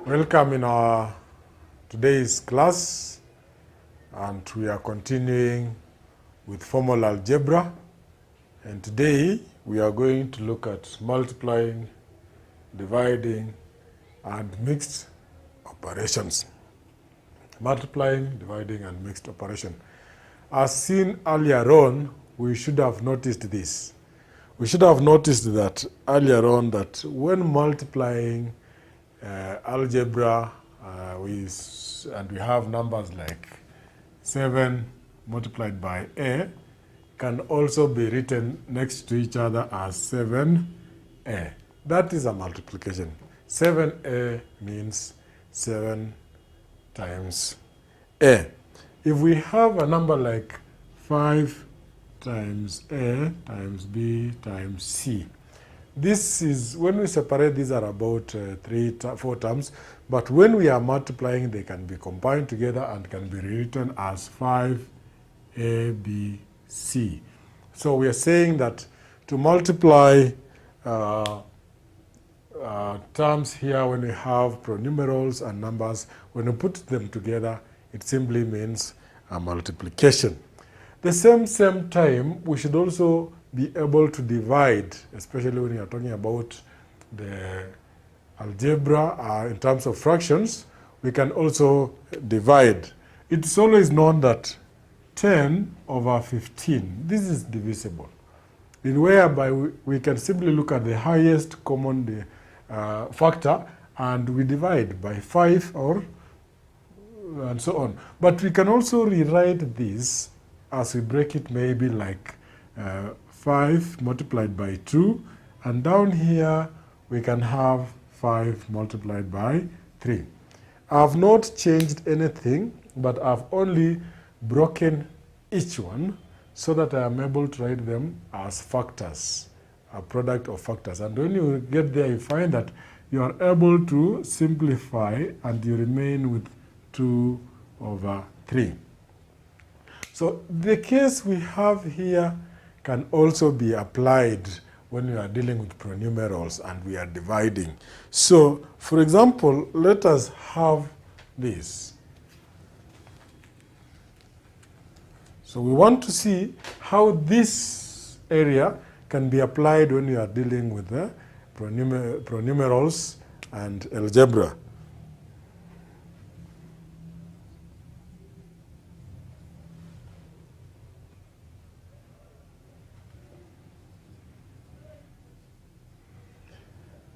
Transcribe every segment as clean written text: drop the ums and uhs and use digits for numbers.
Welcome in our today's class, and we are continuing with formal algebra. And today we are going to look at multiplying, dividing, and mixed operations. Multiplying, dividing, and mixed operation. As seen earlier on, we should have noticed this. We should have noticed that earlier on that when multiplying algebra, we have numbers like 7 multiplied by a can also be written next to each other as 7a. That is a multiplication. 7a means 7 times a. If we have a number like 5 times a times b times c, this is, when we separate, these are about 4 terms, but when we are multiplying, they can be combined together and can be written as 5a, b, c. So we are saying that to multiply terms here, when we have pronumerals and numbers, when we put them together, it simply means a multiplication. The same time, we should also be able to divide, especially when you are talking about the algebra in terms of fractions. We can also divide. It's always known that 10 over 15, this is divisible, in whereby we can simply look at the highest common factor and we divide by 5 or and so on. But we can also rewrite this as we break it, maybe like 5 multiplied by 2, and down here we can have 5 multiplied by 3. I have not changed anything, but I've only broken each one so that I am able to write them as factors, a product of factors. And when you get there, you find that you are able to simplify and you remain with 2 over 3. So the case we have here can also be applied when we are dealing with pronumerals and we are dividing. So, for example, let us have this. So we want to see how this area can be applied when we are dealing with the pronumerals and algebra.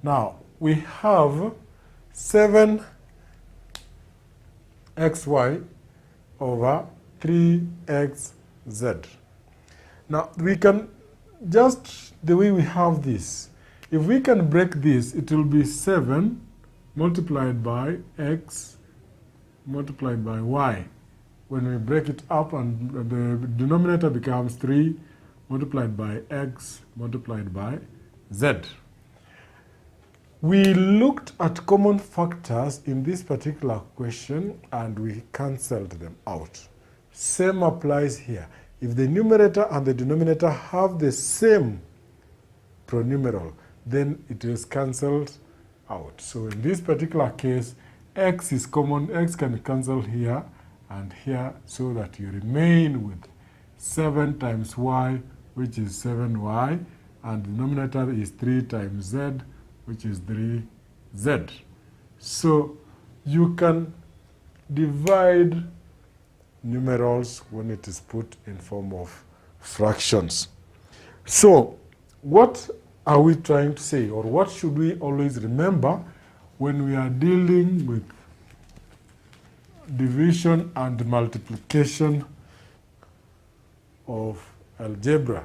Now, we have 7xy over 3xz. Now, we can just, the way we have this, if we can break this, it will be 7 multiplied by x multiplied by y. When we break it up, and the denominator becomes 3 multiplied by x multiplied by z. We looked at common factors in this particular question and we cancelled them out. Same applies here. If the numerator and the denominator have the same pronumeral, then it is cancelled out. So in this particular case, x is common. X can cancel here and here, so that you remain with 7 times y, which is 7y, and the denominator is 3 times z, which is 3z. So you can divide numerals when it is put in form of fractions. So what are we trying to say, or what should we always remember when we are dealing with division and multiplication of algebra?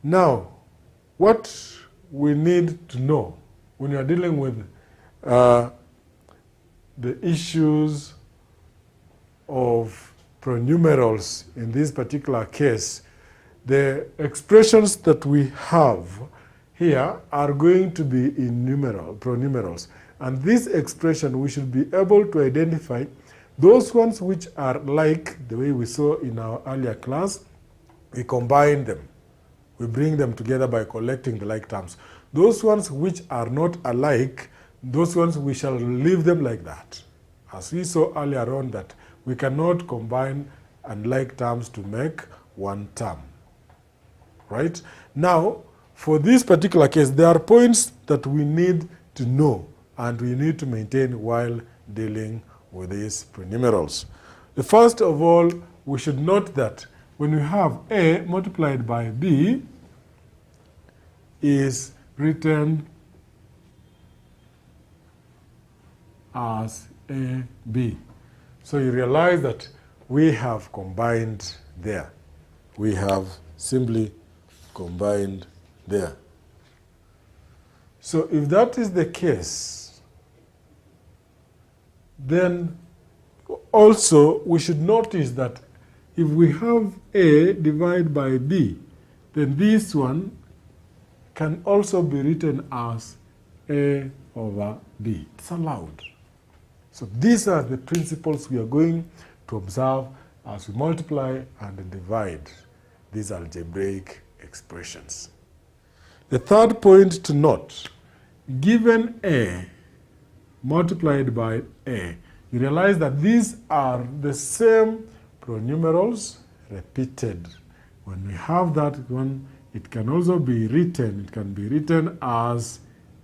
Now, what we need to know when you are dealing with the issues of pronumerals, in this particular case, the expressions that we have here are going to be in pronumerals. And this expression, we should be able to identify those ones which are like, the way we saw in our earlier class, we combine them. We bring them together by collecting the like terms. Those ones which are not alike, those ones we shall leave them like that. As we saw earlier on that we cannot combine unlike terms to make one term. Right? Now, for this particular case, there are points that we need to know and we need to maintain while dealing with these prenumerals. The first of all, we should note that when we have A multiplied by B is written as AB. So you realize that we have combined there. We have simply combined there. So if that is the case, then also we should notice that if we have A divided by B, then this one can also be written as A over B. It's allowed. So these are the principles we are going to observe as we multiply and divide these algebraic expressions. The third point to note, given A multiplied by A, you realize that these are the same pronumerals repeated. When we have that one, it can also be written, it can be written as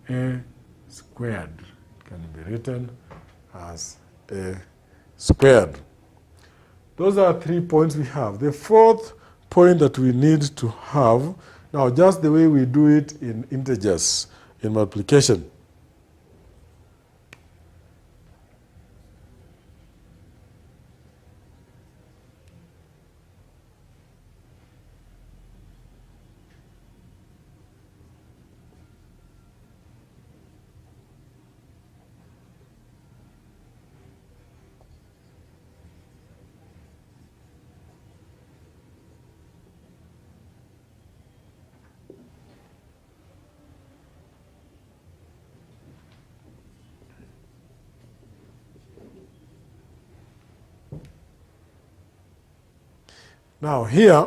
A squared. It can be written as A squared. Those are 3 points we have. The fourth point that we need to have, now just the way we do it in integers, in multiplication. Now here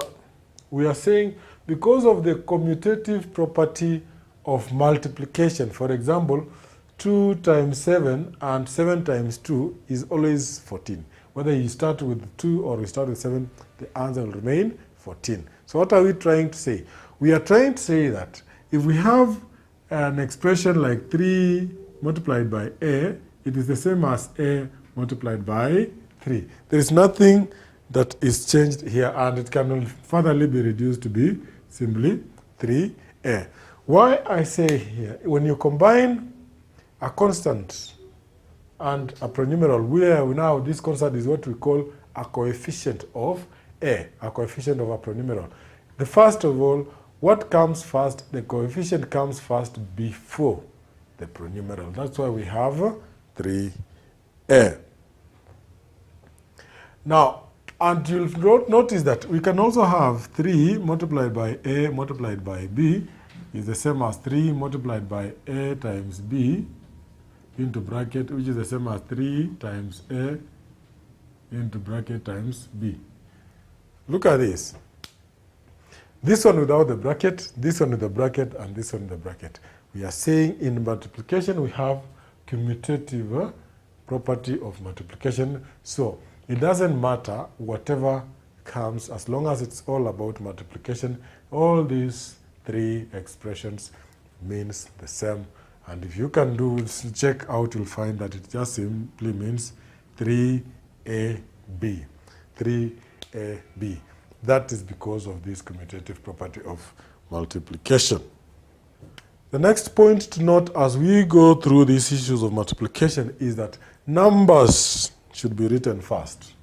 we are saying because of the commutative property of multiplication, for example, 2 times 7 and 7 times 2 is always 14. Whether you start with 2 or you start with 7, the answer will remain 14. So what are we trying to say? We are trying to say that if we have an expression like 3 multiplied by A, it is the same as A multiplied by 3. There is nothing that is changed here, and it can furtherly be reduced to be simply 3A. Why I say here, when you combine a constant and a pronumeral, where we now this constant is what we call a coefficient of A, a coefficient of a pronumeral. The first of all, what comes first? The coefficient comes first before the pronumeral. That's why we have 3A. Now, and you'll notice that we can also have 3 multiplied by A multiplied by B is the same as 3 multiplied by A times B into bracket, which is the same as 3 times A into bracket times B. Look at this. This one without the bracket, this one with the bracket, and this one with the bracket. We are saying in multiplication we have commutative property of multiplication. So it doesn't matter whatever comes, as long as it's all about multiplication. All these 3 expressions means the same. And if you can do check out, you'll find that it just simply means 3AB. 3AB. That is because of this commutative property of multiplication. The next point to note as we go through these issues of multiplication is that numbers should be written first.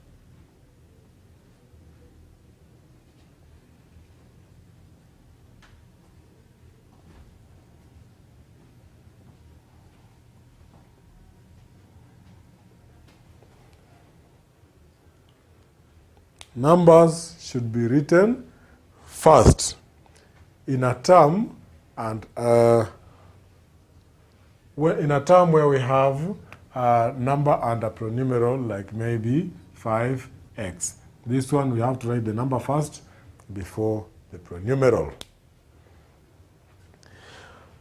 Numbers should be written first in a term, and in a term where we have a number and a pronumeral, like maybe 5x. This one we have to write the number first before the pronumeral.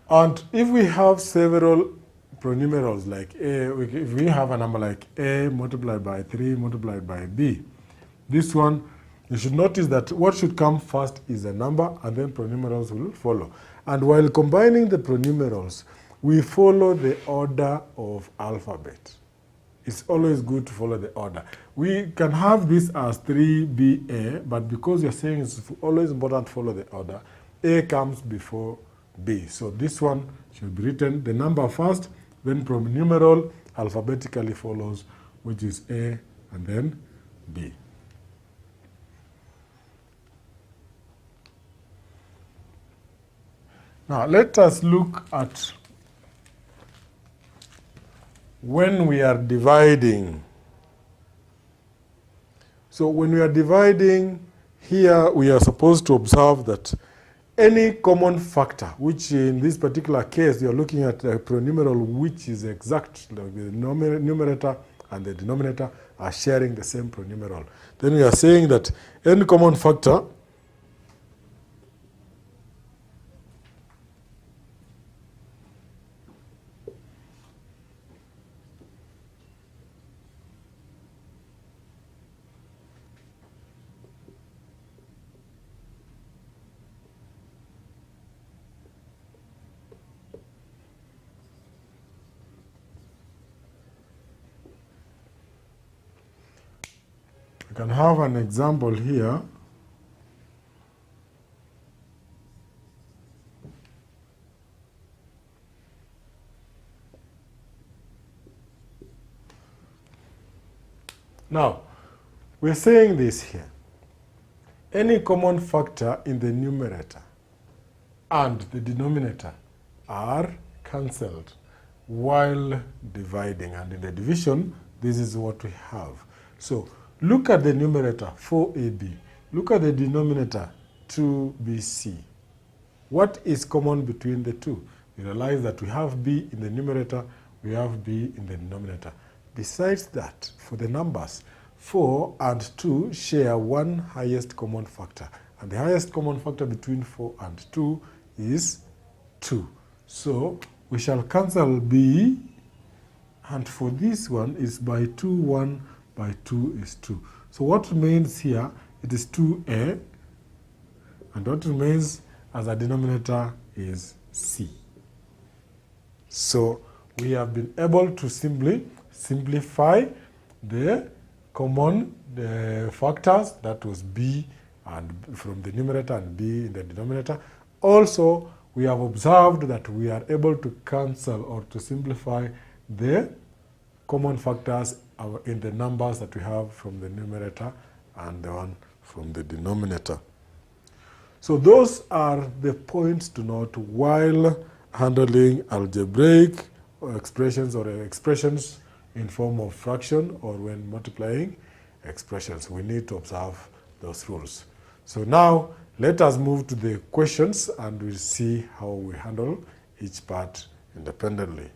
And if we have several pronumerals like a, if we have a number like a multiplied by 3 multiplied by b, this one, you should notice that what should come first is a number, and then pronumerals will follow. And while combining the pronumerals, we follow the order of alphabet. It's always good to follow the order. We can have this as 3BA, but because you're saying it's always important to follow the order, A comes before B. So this one should be written the number first, then pronumeral alphabetically follows, which is A and then B. Now let us look at when we are dividing. So when we are dividing, here we are supposed to observe that any common factor, which in this particular case, you're looking at a pronumeral which is exact, like the numerator and the denominator are sharing the same pronumeral. Then we are saying that any common factor can have an example here. Now, we're saying this here. Any common factor in the numerator and the denominator are cancelled while dividing. And in the division, this is what we have. So, look at the numerator, 4ab. Look at the denominator, 2bc. What is common between the two? You realize that we have b in the numerator, we have b in the denominator. Besides that, for the numbers, 4 and 2 share one highest common factor. And the highest common factor between 4 and 2 is 2. So we shall cancel b, and for this one is by 2, 1 by 2 is 2. So what remains here, it is 2a, and what remains as a denominator is c. So we have been able to simply simplify the common factors, that was b and from the numerator and b in the denominator. Also, we have observed that we are able to cancel or to simplify the common factors in the numbers that we have from the numerator and the one from the denominator. So those are the points to note while handling algebraic expressions or expressions in form of fraction or when multiplying expressions. We need to observe those rules. So now let us move to the questions and we'll see how we handle each part independently.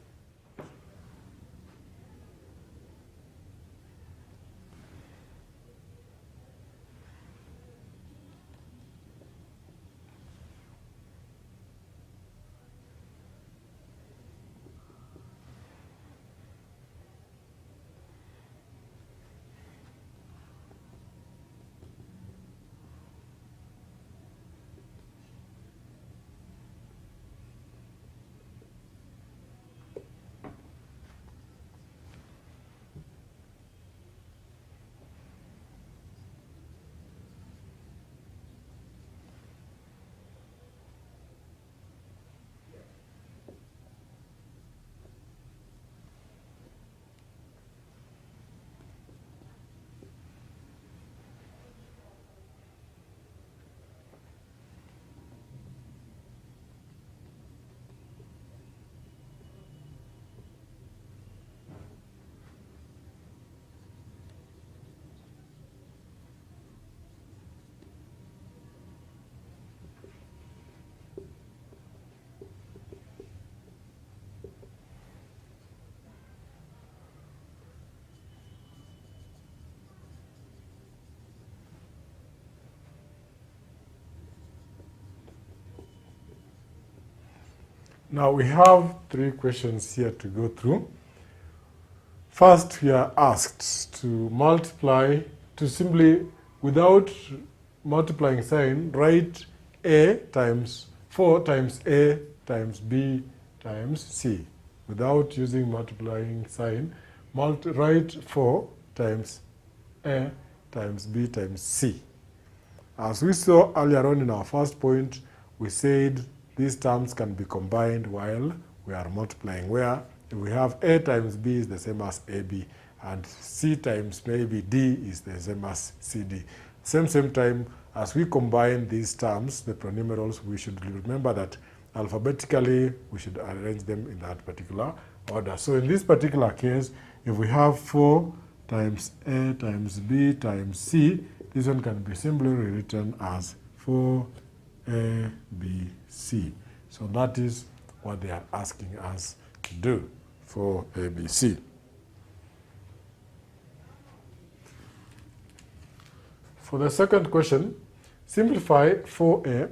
Now we have 3 questions here to go through. First, we are asked to multiply, to simply, without multiplying sign, write A times 4 times A times B times C. Without using multiplying sign, write 4 times A times B times C. As we saw earlier on in our first point, we said these terms can be combined while we are multiplying, where if we have A times B is the same as AB, and C times maybe D is the same as CD. Same time, as we combine these terms, the pronumerals, we should remember that alphabetically we should arrange them in that particular order. So in this particular case, if we have 4 times A times B times C, this one can be simply rewritten as 4ABC. So that is what they are asking us to do for ABC. For the second question, simplify 4A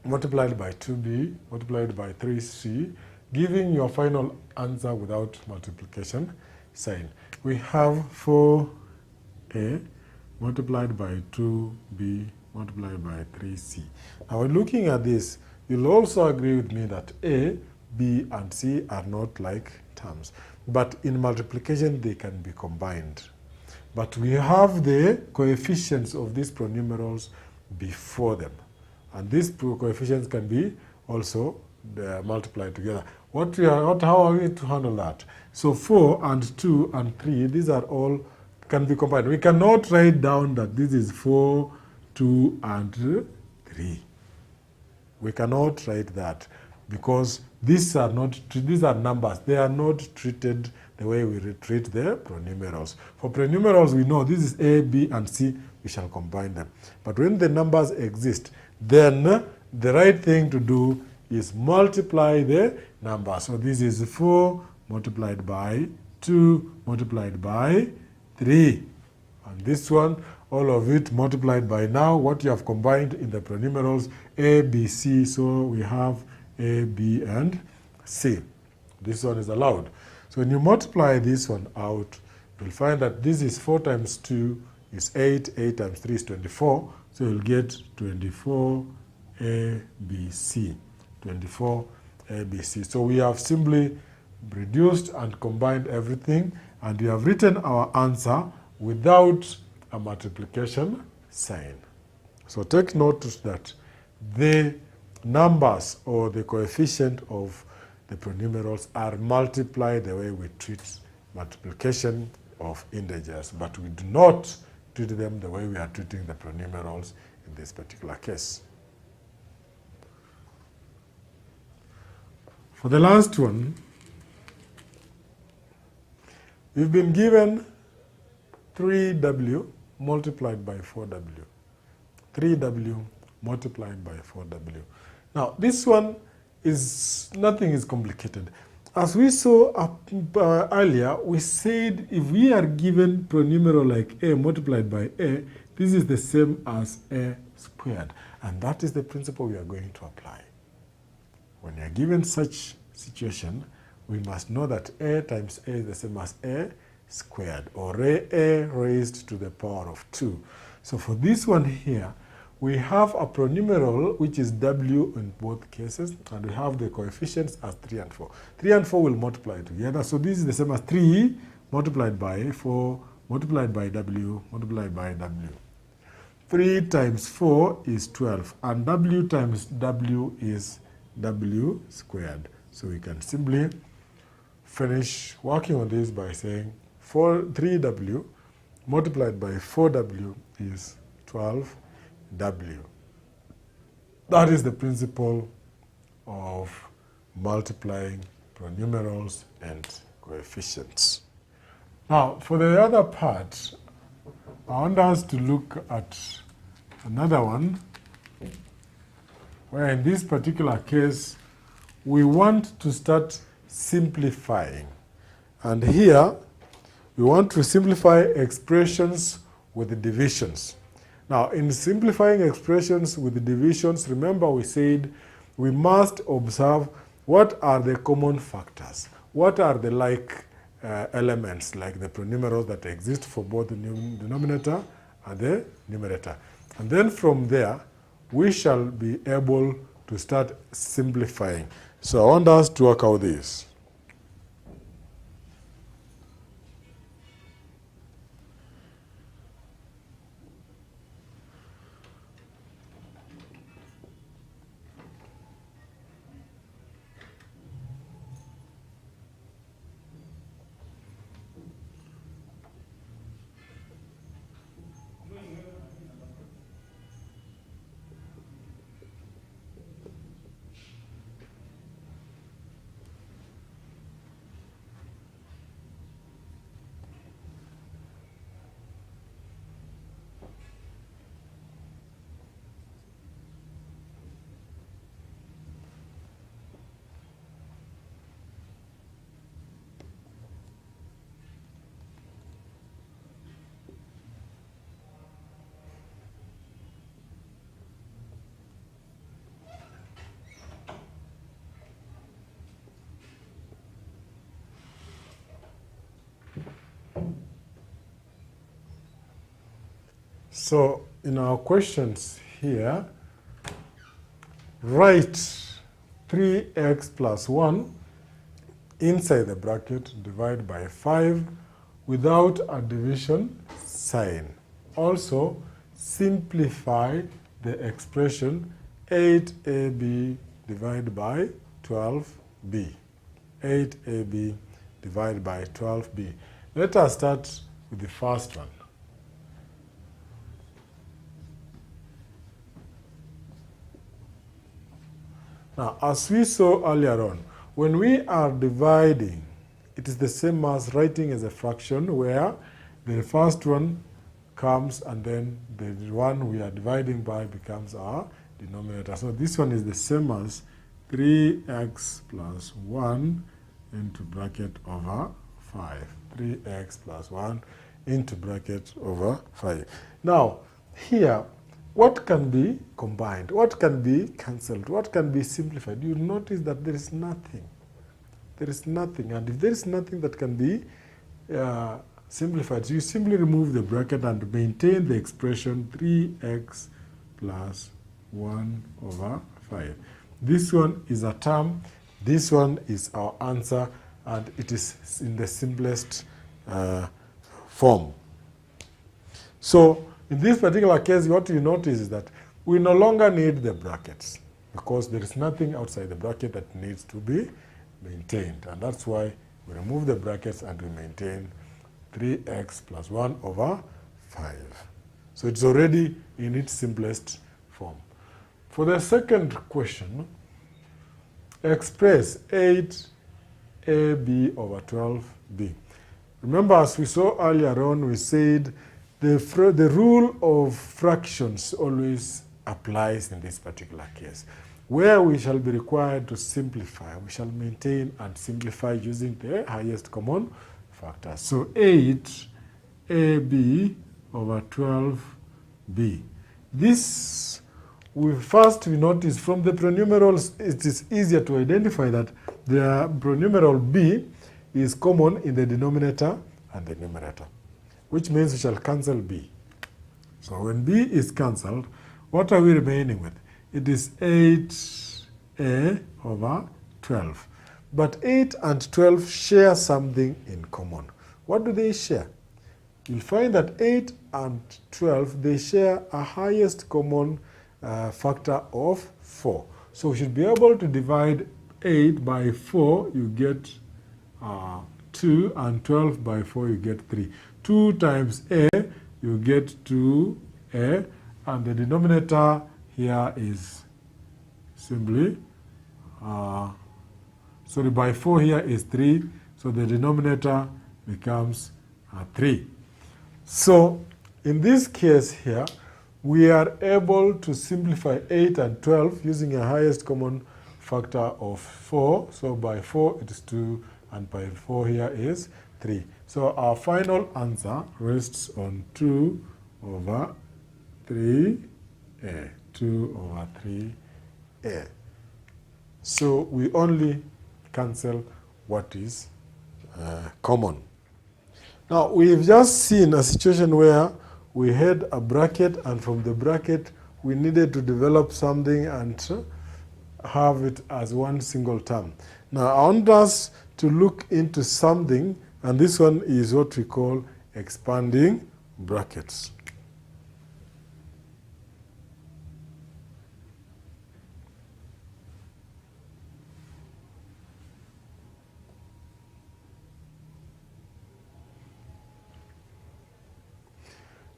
multiplied by 2B multiplied by 3C, giving your final answer without multiplication sign. We have 4A multiplied by 2B multiplied by 3C. Now, when looking at this, you'll also agree with me that A, B, and C are not like terms. But in multiplication, they can be combined. But we have the coefficients of these pronumerals before them. And these coefficients can be also multiplied together. How are we to handle that? So 4 and 2 and 3, these are all can be combined. We cannot write down that this is 4, 2, and 3. We cannot write that because these are numbers. They are not treated the way we treat the pronumerals. For pronumerals, we know this is A, B, and C. We shall combine them. But when the numbers exist, then the right thing to do is multiply the number. So this is 4 multiplied by 2 multiplied by 3. And this one, all of it multiplied by now what you have combined in the pronumerals A, B, C. So we have A, B, and C. This one is allowed. So when you multiply this one out, you'll find that this is 4 times 2 is 8. 8 times 3 is 24. So you'll get 24 ABC. 24 ABC. So we have simply reduced and combined everything, and we have written our answer without a multiplication sign. So take note that the numbers or the coefficient of the pronumerals are multiplied the way we treat multiplication of integers, but we do not treat them the way we are treating the pronumerals in this particular case. For the last one, we've been given 3W multiplied by 4W. 3W multiplied by 4W. Now, this one is, nothing is complicated. As we saw earlier, we said if we are given pronumeral like A multiplied by A, this is the same as A squared. And that is the principle we are going to apply. When you are given such situation, we must know that A times A is the same as A squared, or A raised to the power of 2. So for this one here, we have a pronumeral which is W in both cases, and we have the coefficients as 3 and 4. 3 and 4 will multiply together. So this is the same as 3 multiplied by 4 multiplied by W multiplied by W. 3 times 4 is 12, and W times W is W squared. So we can simply finish working on this by saying 3W multiplied by 4W is 12W. That is the principle of multiplying pronumerals and coefficients. Now, for the other part, I want us to look at another one, where in this particular case, we want to start simplifying. And here, we want to simplify expressions with divisions. Now, in simplifying expressions with divisions, remember we said we must observe What are the common factors? What are the like elements, like the pronumerals that exist for both the denominator and the numerator? And then from there, we shall be able to start simplifying. So I want us to work out this. So in our questions here, write 3x plus 1 inside the bracket, divide by 5 without a division sign. Also, simplify the expression 8ab divided by 12b. 8ab divided by 12b. Let us start with the first one. Now, as we saw earlier on, when we are dividing, it is the same as writing as a fraction, where the first one comes and then the one we are dividing by becomes our denominator. So this one is the same as 3x plus 1 into bracket over 5. 3x plus 1 into bracket over 5. Now, here, what can be combined? What can be cancelled? What can be simplified? You notice that there is nothing. There is nothing. And if there is nothing that can be simplified, so you simply remove the bracket and maintain the expression 3x plus 1 over 5. This one is a term. This one is our answer. And it is in the simplest form. So, in this particular case, what you notice is that we no longer need the brackets because there is nothing outside the bracket that needs to be maintained. And that's why we remove the brackets and we maintain 3x plus 1 over 5. So it's already in its simplest form. For the second question, express 8ab over 12b. Remember, as we saw earlier on, we said the rule of fractions always applies in this particular case. Where we shall be required to simplify, we shall maintain and simplify using the highest common factor. So 8ab over 12b. This, we notice from the pronumerals, it is easier to identify that the pronumeral b is common in the denominator and the numerator, which means we shall cancel b. So when b is cancelled, what are we remaining with? It is 8a over 12. But 8 and 12 share something in common. What do they share? You'll find that 8 and 12, they share a highest common factor of 4. So we should be able to divide 8 by 4, you get 2, and 12 by 4, you get 3. 2 times a, you get 2a, and the denominator here is simply, by 4 here is 3, so the denominator becomes 3. So in this case here, we are able to simplify 8 and 12 using a highest common factor of 4. So by 4 it is 2, and by 4 here is 3. So our final answer rests on 2 over 3a. 2 over 3a. So we only cancel what is common. Now, we've just seen a situation where we had a bracket, and from the bracket, we needed to develop something and have it as one single term. Now, I want us to look into something, and this one is what we call expanding brackets.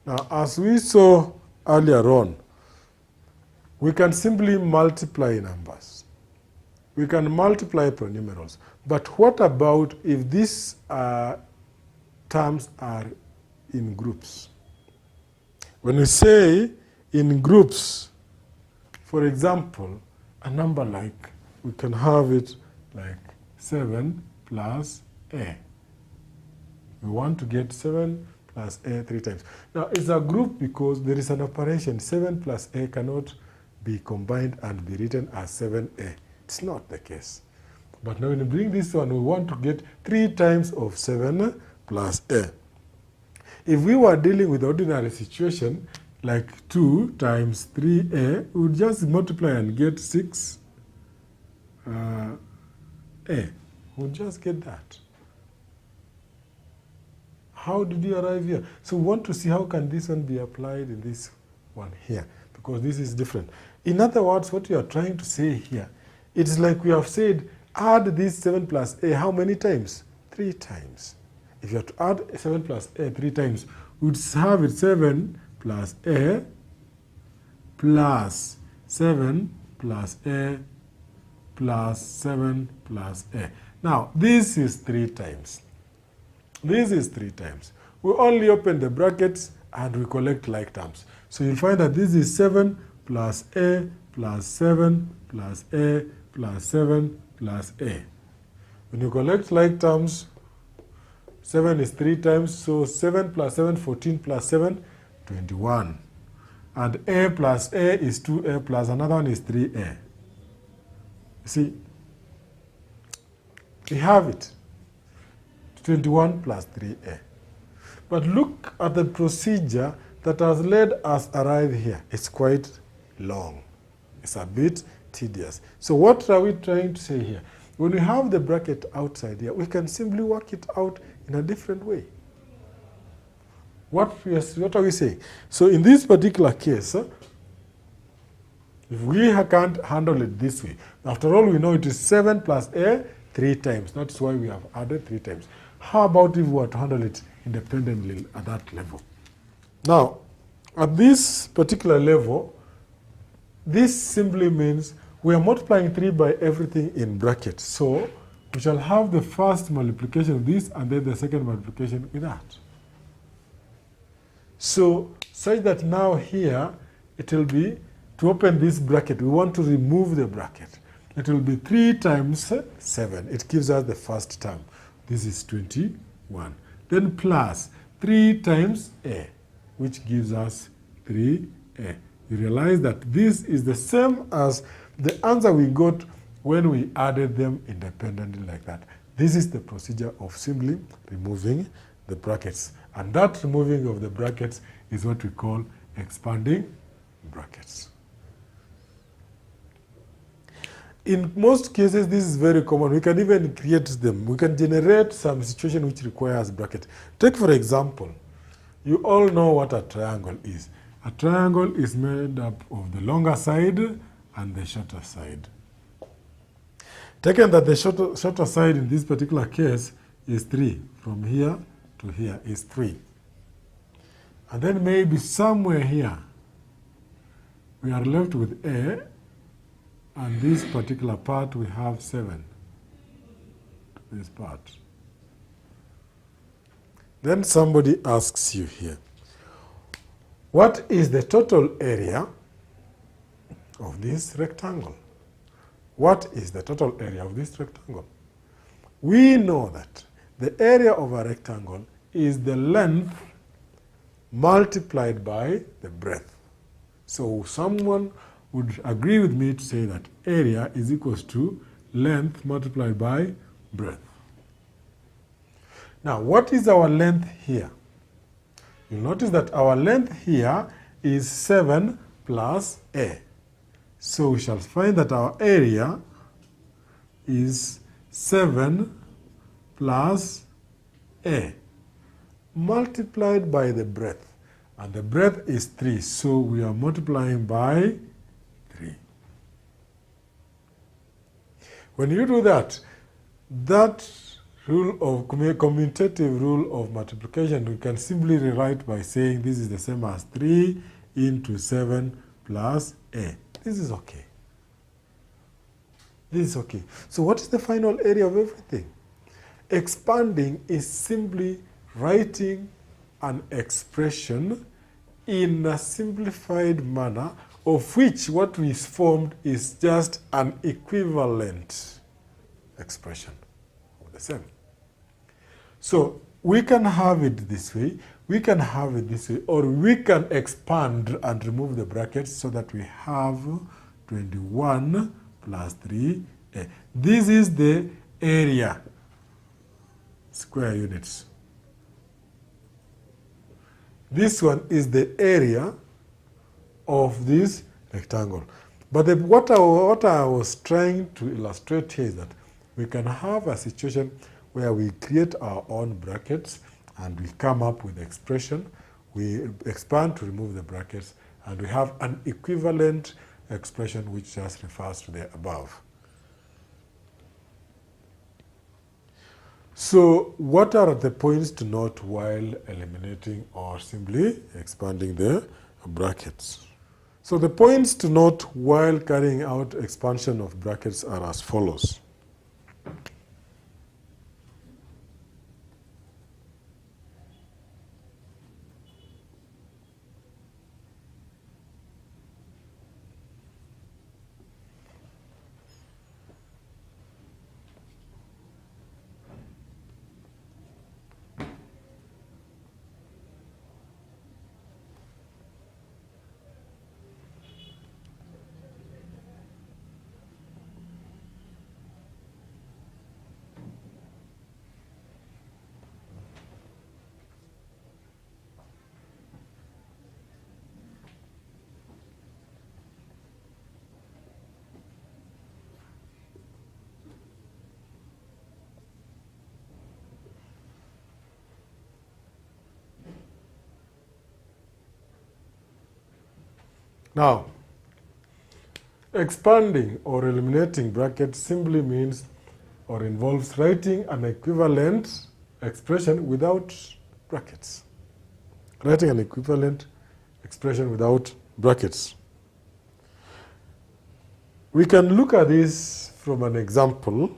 Now, as we saw earlier on, we can simply multiply numbers. We can multiply pronumerals. But what about if these terms are in groups? When we say in groups, for example, a number like, we can have it like 7 plus a. We want to get 7 plus a 3 times. Now, it's a group because there is an operation. 7 plus a cannot be combined and be written as 7a. It's not the case. But now when we bring this one, we want to get 3 times of 7 plus a. If we were dealing with ordinary situation, like 2 times 3a, we would just multiply and get 6a. We would just get that. How did you arrive here? So we want to see how can this one be applied in this one here, because this is different. In other words, what you are trying to say here, it's like we have said, add this 7 plus a how many times? 3 times. If you have to add 7 plus a 3 times, we would have it 7 plus a plus 7 plus a plus 7 plus a. Now, this is 3 times. This is 3 times. We only open the brackets and we collect like terms. So you'll find that this is 7 plus a plus 7 plus a plus 7 plus a. When you collect like terms, 7 is 3 times, so 7 plus 7, 14 plus 7, 21. And a plus a is 2a plus another one is 3a. You see, we have it. 21 plus 3a. But look at the procedure that has led us arrive here. It's quite long. It's a bit tedious. So what are we trying to say here? When we have the bracket outside here, we can simply work it out in a different way. What are we saying? So in this particular case, if we can't handle it this way, after all, we know it is 7 plus a 3 times. That's why we have added 3 times. How about if we were to handle it independently at that level? Now, at this particular level, this simply means we are multiplying 3 by everything in brackets. So we shall have the first multiplication of this and then the second multiplication with that. So such that now here it will be, to open this bracket, we want to remove the bracket. It will be 3 times 7. It gives us the first term. This is 21. Then plus 3 times a, which gives us 3a. You realize that this is the same as the answer we got when we added them independently like that. This is the procedure of simply removing the brackets. And that removing of the brackets is what we call expanding brackets. In most cases, this is very common. We can even create them. We can generate some situation which requires bracket. Take, for example, you all know what a triangle is. A triangle is made up of the longer side and the shorter side. Taken that the shorter side in this particular case is 3. From here to here is 3. And then maybe somewhere here, we are left with a, and this particular part we have 7. This part. Then somebody asks you here, what is the total area of this rectangle? What is the total area of this rectangle? We know that the area of a rectangle is the length multiplied by the breadth. So someone would agree with me to say that area is equals to length multiplied by breadth. Now, what is our length here? You'll notice that our length here is 7 plus A. So we shall find that our area is 7 plus A multiplied by the breadth. And the breadth is 3, so we are multiplying by 3. When you do that, that rule of commutative rule of multiplication, we can simply rewrite by saying this is the same as 3 into 7 plus A. This is okay. This is okay. So what is the final area of everything? Expanding is simply writing an expression in a simplified manner, of which what we formed is just an equivalent expression of the same. So we can have it this way, we can have it this way, or we can expand and remove the brackets so that we have 21 plus 3A. This is the area, square units. This one is the area of this rectangle. But what I was trying to illustrate here is that we can have a situation where we create our own brackets and we come up with the expression, we expand to remove the brackets, and we have an equivalent expression which just refers to the above. So what are the points to note while eliminating or simply expanding the brackets? So the points to note while carrying out expansion of brackets are as follows. Now, expanding or eliminating brackets simply means or involves writing an equivalent expression without brackets. Writing an equivalent expression without brackets. We can look at this from an example.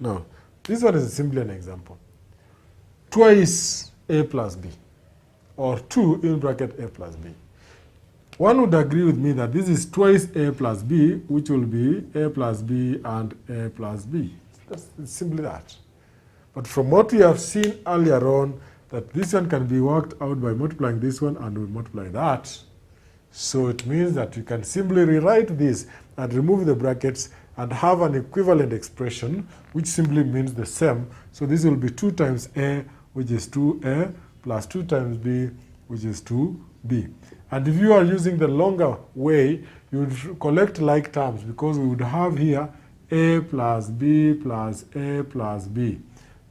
Now, this one is simply an example. Twice A plus B, or 2 in bracket A plus B. One would agree with me that this is twice A plus B, which will be A plus B and A plus B. That's simply that. But from what we have seen earlier on, that this one can be worked out by multiplying this one and we multiply that. So it means that you can simply rewrite this and remove the brackets and have an equivalent expression, which simply means the same. So this will be 2 times A, which is 2A, plus 2 times B, which is 2B. And if you are using the longer way, you would collect like terms, because we would have here A plus B plus A plus B.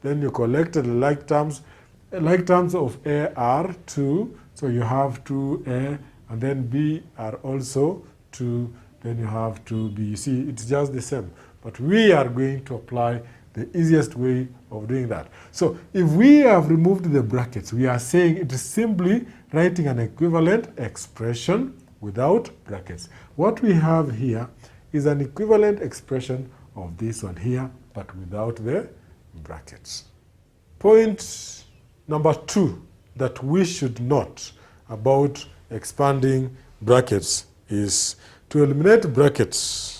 Then you collected the like terms. Like terms of A are 2, so you have 2A, and then B are also 2, then you have 2B. You see, it's just the same. But we are going to apply the easiest way of doing that. So if we have removed the brackets, we are saying it is simply writing an equivalent expression without brackets. What we have here is an equivalent expression of this one here, but without the brackets. Point number 2 that we should note about expanding brackets is to eliminate brackets.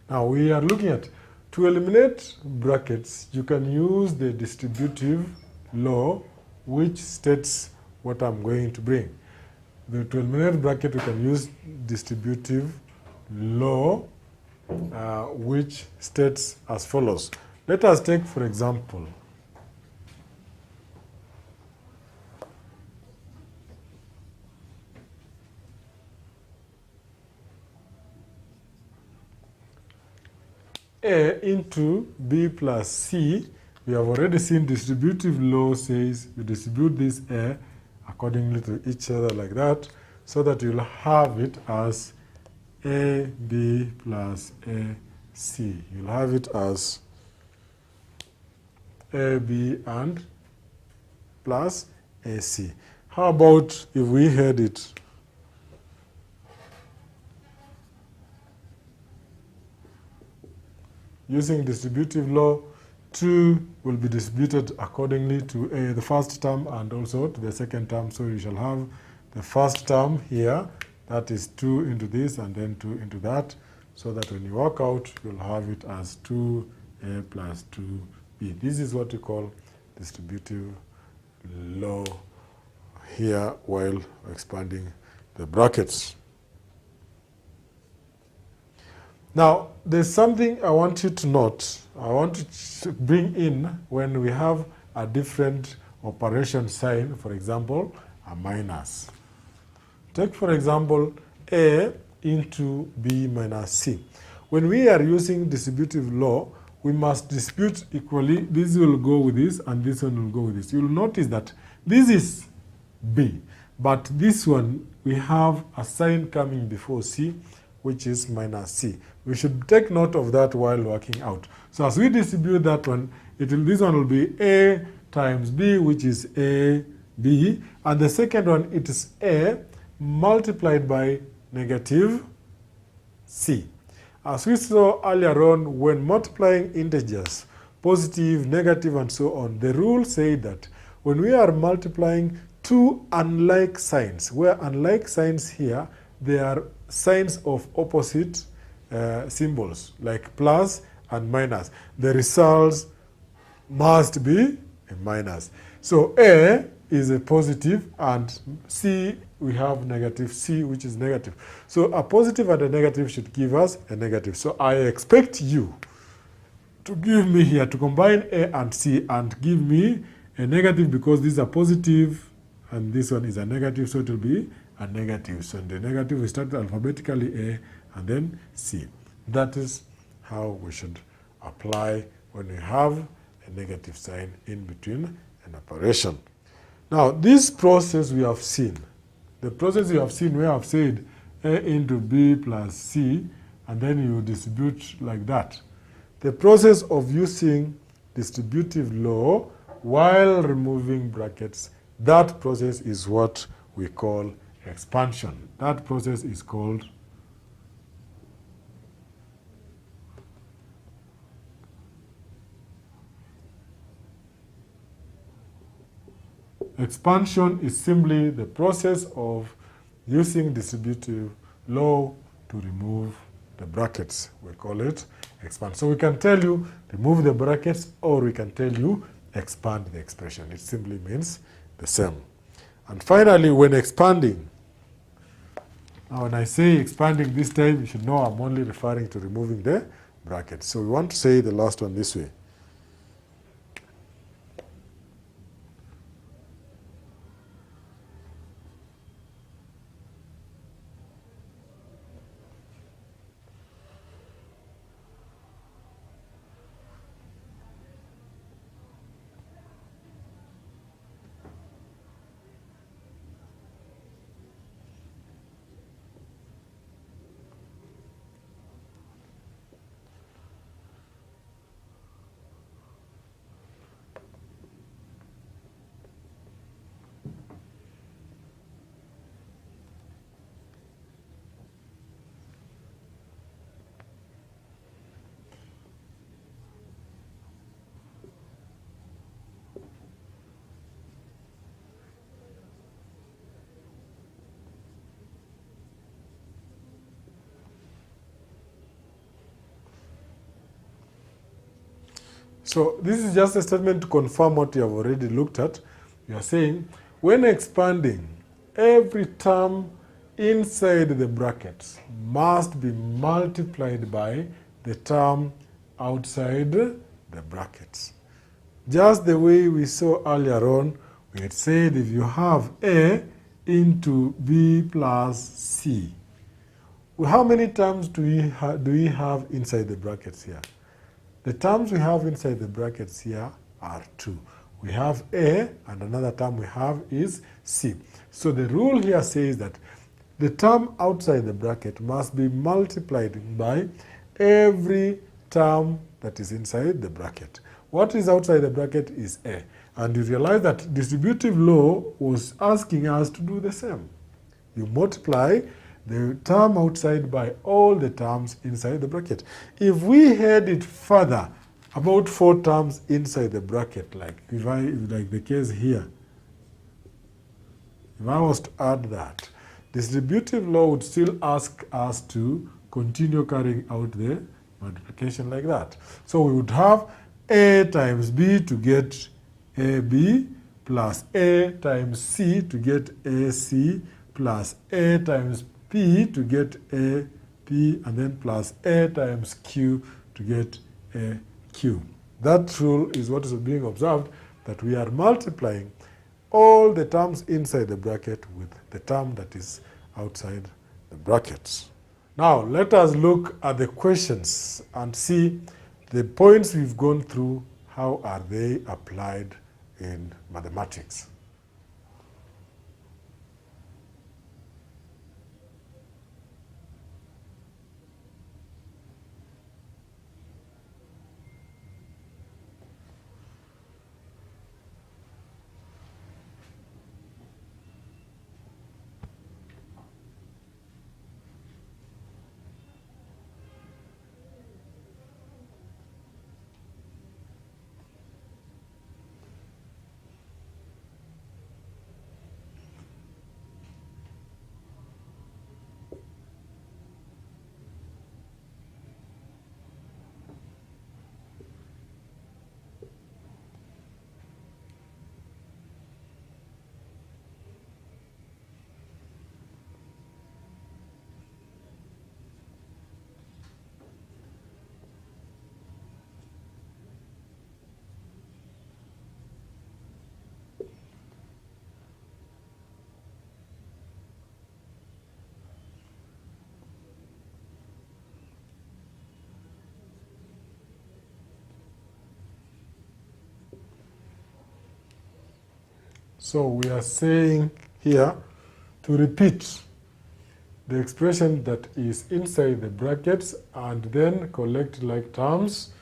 Now we are looking at, to eliminate brackets, you can use the distributive law, which states what I'm going to bring. To eliminate bracket, we can use distributive law, which states as follows. Let us take, for example, A into B plus C. We have already seen distributive law says you distribute this A accordingly to each other like that, so that you'll have it as AB plus AC. You'll have it as AB and plus AC. How about if we had it using distributive law? 2 will be distributed accordingly to the first term and also to the second term. So you shall have the first term here, that is 2 into this and then 2 into that, so that when you work out, you'll have it as 2A plus 2B. This is what we call distributive law here while expanding the brackets. Now, there's something I want you to note. I want to bring in when we have a different operation sign, for example, a minus. Take, for example, A into B minus C. When we are using distributive law, we must distribute equally. This will go with this, and this one will go with this. You'll notice that this is B, but this one, we have a sign coming before C, which is minus C. We should take note of that while working out. So as we distribute that one, this one will be A times B, which is A, B. And the second one, it is A multiplied by negative C. As we saw earlier on, when multiplying integers, positive, negative, and so on, the rule said that when we are multiplying two unlike signs, where unlike signs here, they are signs of opposite symbols, like plus and minus, the results must be a minus. So A is a positive, and C, we have negative C, which is negative. So a positive and a negative should give us a negative. So I expect you to give me here, to combine A and C and give me a negative, because these are positive and this one is a negative, so it will be a negative. So in the negative, we start alphabetically A and then C. That is how we should apply when we have a negative sign in between an operation. Now, this process we have seen, the process you have seen where I've said A into B plus C, and then you distribute like that. The process of using distributive law while removing brackets, that process is what we call expansion. That process is called expansion. Is simply the process of using distributive law to remove the brackets. We call it expand. So we can tell you remove the brackets, or we can tell you expand the expression. It simply means the same. And finally, when expanding, now when I say expanding this time, you should know I'm only referring to removing the brackets. So we want to say the last one this way. So this is just a statement to confirm what you have already looked at. You are saying, when expanding, every term inside the brackets must be multiplied by the term outside the brackets. Just the way we saw earlier on, we had said if you have A into B plus C, how many terms do we have inside the brackets here? The terms we have inside the brackets here are 2. We have A, and another term we have is C. So the rule here says that the term outside the bracket must be multiplied by every term that is inside the bracket. What is outside the bracket is A. And you realize that distributive law was asking us to do the same. You multiply the term outside by all the terms inside the bracket. If we had it further, about 4 terms inside the bracket, like like the case here, if I was to add that, distributive law would still ask us to continue carrying out the multiplication like that. So we would have A times B to get AB plus A times C to get AC plus A times P to get AP and then plus A times Q to get AQ. That rule is what is being observed, that we are multiplying all the terms inside the bracket with the term that is outside the brackets. Now, let us look at the questions and see the points we've gone through, how are they applied in mathematics. So we are saying here to repeat the expression that is inside the brackets and then collect like terms.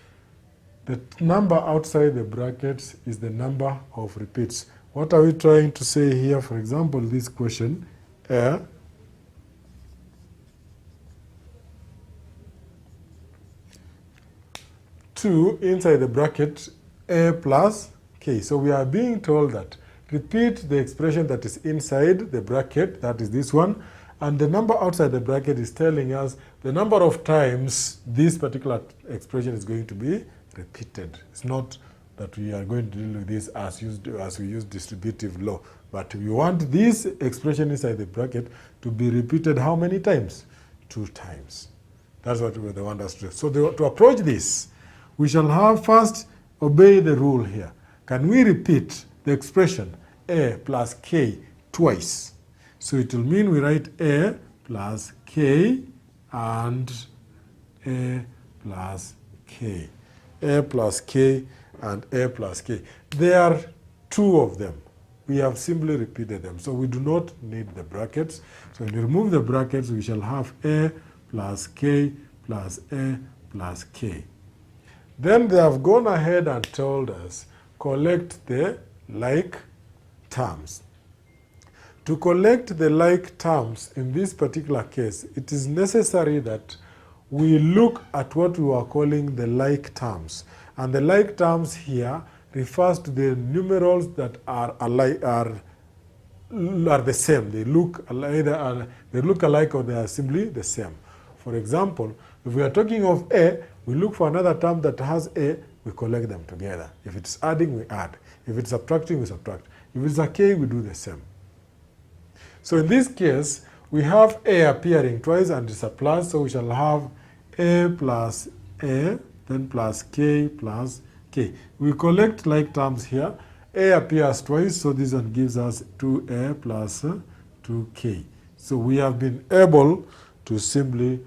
The number outside the brackets is the number of repeats. What are we trying to say here? For example, this question, A two inside the bracket A plus K. So we are being told that repeat the expression that is inside the bracket, that is this one, and the number outside the bracket is telling us the number of times this particular expression is going to be repeated. It's not that we are going to deal with this as we use distributive law, but we want this expression inside the bracket to be repeated how many times? 2 times. That's what they want us to do. So to approach this, we shall have first obey the rule here. Can we repeat the expression A plus K twice? So it will mean we write A plus K and A plus K. A plus K and A plus K. There are 2 of them. We have simply repeated them. So we do not need the brackets. So when you remove the brackets, we shall have A plus K plus A plus K. Then they have gone ahead and told us, collect the like terms. To collect the like terms in this particular case, it is necessary that we look at what we are calling the like terms. And the like terms here refers to the numerals that are the same. They look alike or they are simply the same. For example, if we are talking of A, we look for another term that has A we collect them together. If it's adding, we add. If it's subtracting, we subtract. If it's a k, we do the same. So in this case, we have a appearing twice and it's a plus, so we shall have a plus a, then plus k plus k. We collect like terms here. A appears twice, so this one gives us 2a plus 2k. So we have been able to simply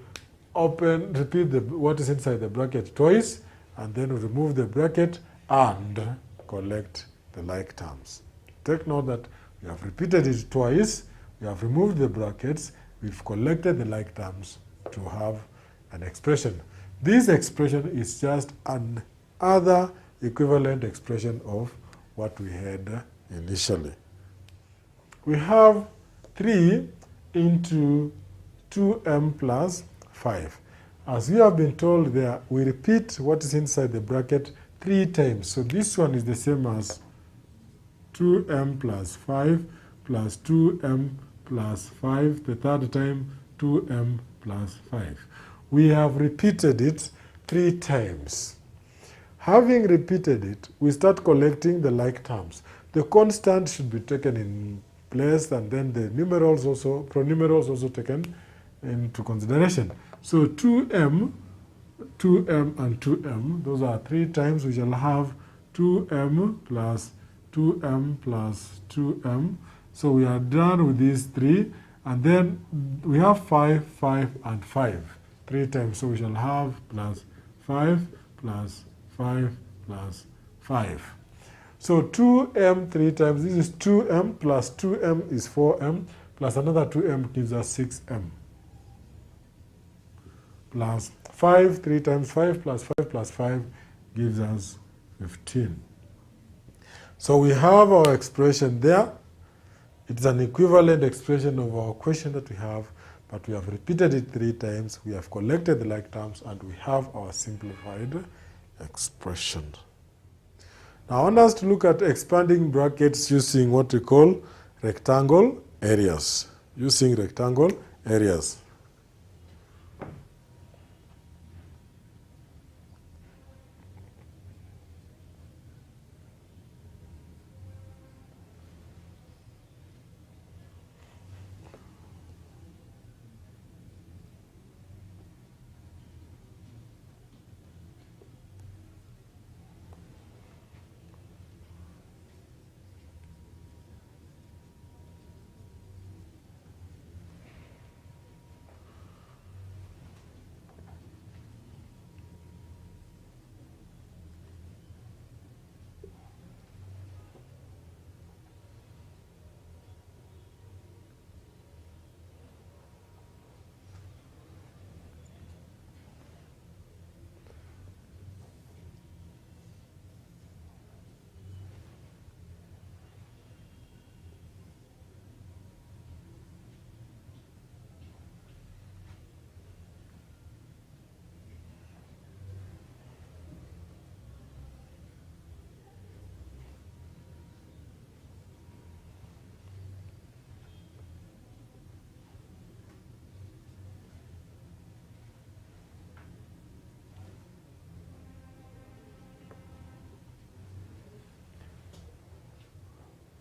repeat what is inside the bracket twice, and then remove the bracket and collect the like terms. Take note that we have repeated it twice, we have removed the brackets, we've collected the like terms to have an expression. This expression is just another equivalent expression of what we had initially. We have 3 into 2m plus 5. As we have been told there, we repeat what is inside the bracket 3 times. So this one is the same as 2m plus 5 plus 2m plus 5. The third time, 2m plus 5. We have repeated it 3 times. Having repeated it, we start collecting the like terms. The constant should be taken in place, and then the numerals also, pronumerals also taken into consideration. So 2m, 2m, and 2m, those are 3 times. We shall have 2m plus 2m plus 2m. So we are done with these 3. And then we have 5, 5, and 5. 3 times. So we shall have plus 5 plus 5 plus 5. So 2m 3 times. This is 2m plus 2m is 4m plus another 2m gives us 6m. Plus 5, 3 times 5 plus 5 gives us 15. So we have our expression there. It's an equivalent expression of our question that we have, but we have repeated it 3 times. We have collected the like terms, and we have our simplified expression. Now I want us to look at expanding brackets using what we call rectangle areas. Using rectangle areas.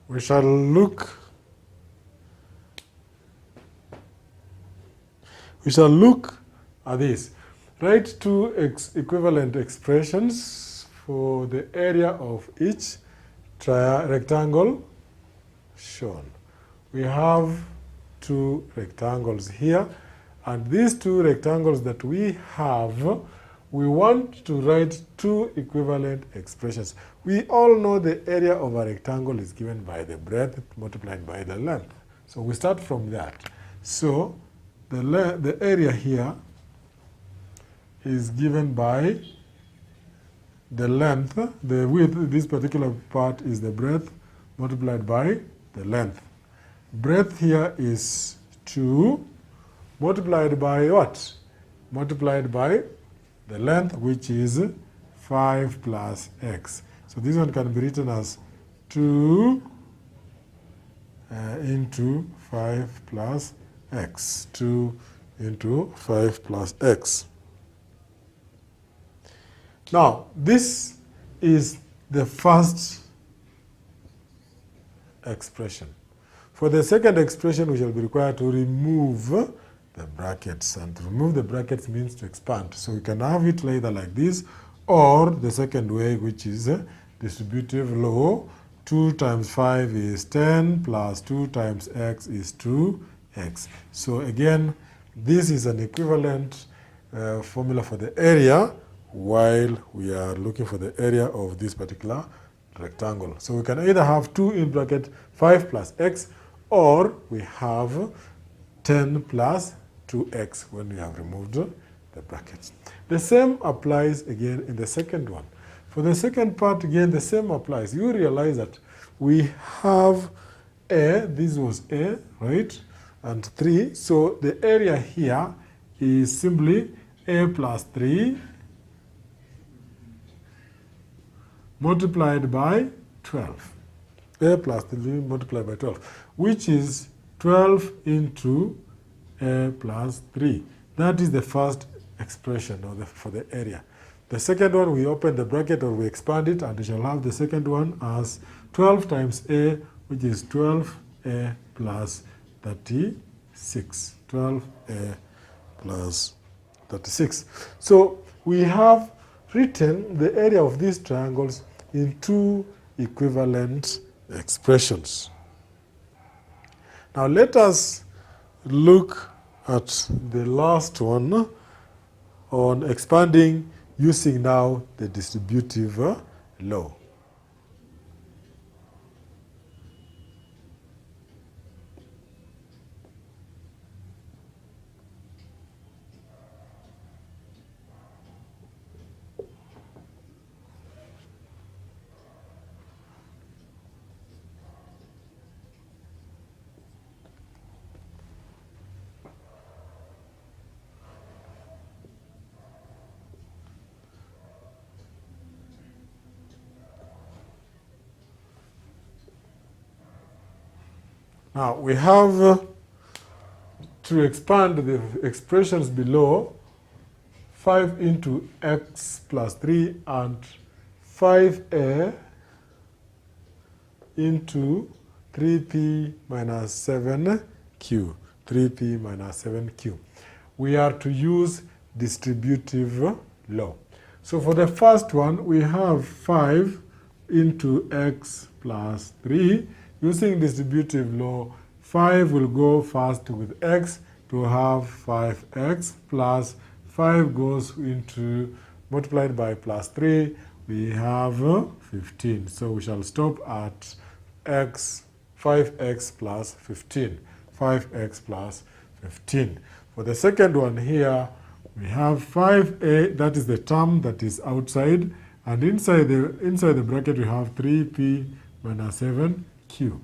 We shall look at this. Write 2 equivalent expressions for the area of each rectangle shown. We have 2 rectangles here, and these 2 rectangles that we have, we want to write 2 equivalent expressions. We all know the area of a rectangle is given by the breadth multiplied by the length. So we start from that. So the area here is given by the length. The width, this particular part is the breadth multiplied by the length. Breadth here is 2 multiplied by what? Multiplied by the length, which is 5 plus x. So this one can be written as 2 into 5 plus x. 2 into 5 plus x. Now, this is the first expression. For the second expression, we shall be required to remove the brackets. And to remove the brackets means to expand. So we can have it either like this, or the second way, which is distributive law. 2 times 5 is 10, plus 2 times x is 2x. So again, this is an equivalent formula for the area, while we are looking for the area of this particular rectangle. So we can either have 2 in bracket 5 plus x, or we have 10 plus 2x when we have removed the brackets. The same applies again in the second one. For the second part, again, the same applies. You realize that we have a, this was a, right, and 3. So the area here is simply a plus 3 multiplied by 12. A plus 3 multiplied by 12, which is 12 into a plus 3. That is the first expression for the area. The second one, we open the bracket or we expand it, and we shall have the second one as 12 times a, which is 12a plus 36. 12a plus 36. So we have written the area of these triangles in 2 equivalent expressions. Now let us look at the last one on expanding using now the distributive law. Now we have to expand the expressions below 5 into x plus 3 and 5a into 3p minus 7q. 3p minus 7q. We are to use distributive law. So for the first one, we have 5 into x plus 3. Using distributive law, 5 will go first with x to have 5x, plus 5 goes into multiplied by plus 3, we have 15. So we shall stop at x, 5x plus 15. 5x plus 15. For the second one here, we have 5a, that is the term that is outside, and inside the bracket we have 3p minus 7q.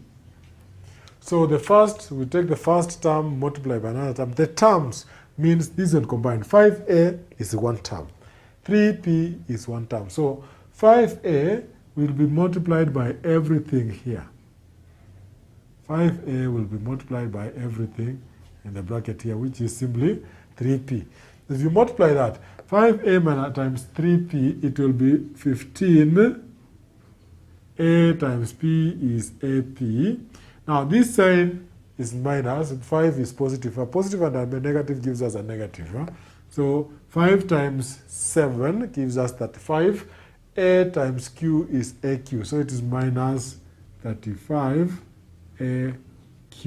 So the first, we take the first term, multiply by another term. The terms means these are combined. 5a is one term. 3p is one term. So 5a will be multiplied by everything here. 5a will be multiplied by everything in the bracket here, which is simply 3p. If you multiply that, 5a times 3p, it will be 15. A times p is ap. Now this sign is minus, 5 is positive. A positive and a negative gives us a negative. Huh? So 5 times 7 gives us 35. A times q is aq. So it is minus 35 aq.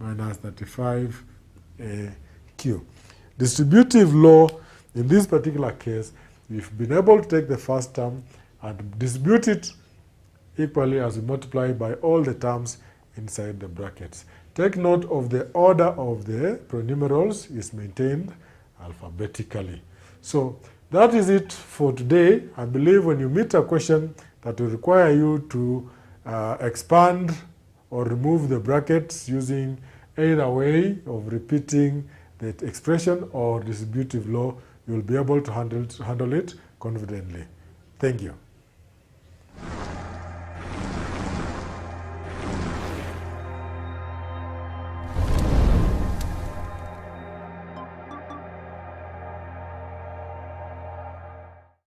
Minus 35 aq. Distributive law, in this particular case, we've been able to take the first term and distribute it equally as we multiply by all the terms inside the brackets. Take note of the order of the pronumerals is maintained alphabetically. So that is it for today. I believe when you meet a question that will require you to expand or remove the brackets using either way of repeating the expression or distributive law, you will be able to handle it confidently. Thank you.